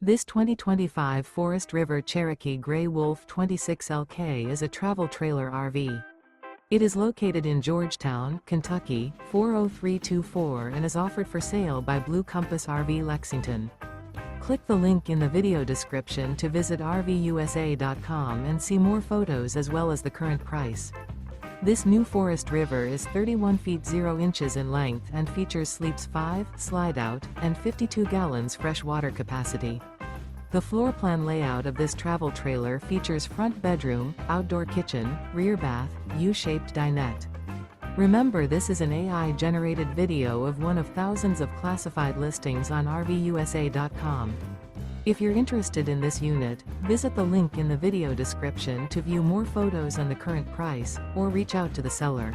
This 2025 Forest River Cherokee Grey Wolf 26LK is a travel trailer RV. It is located in Georgetown, Kentucky, 40324 and is offered for sale by Blue Compass RV Lexington. Click the link in the video description to visit RVUSA.com and see more photos as well as the current price. This new Forest River is 31 feet 0 inches in length and features sleeps 5, slide-out, and 52 gallons fresh water capacity. The floor plan layout of this travel trailer features front bedroom, outdoor kitchen, rear bath, U-shaped dinette. Remember, this is an AI-generated video of one of thousands of classified listings on RVUSA.com. If you're interested in this unit, visit the link in the video description to view more photos and the current price, or reach out to the seller.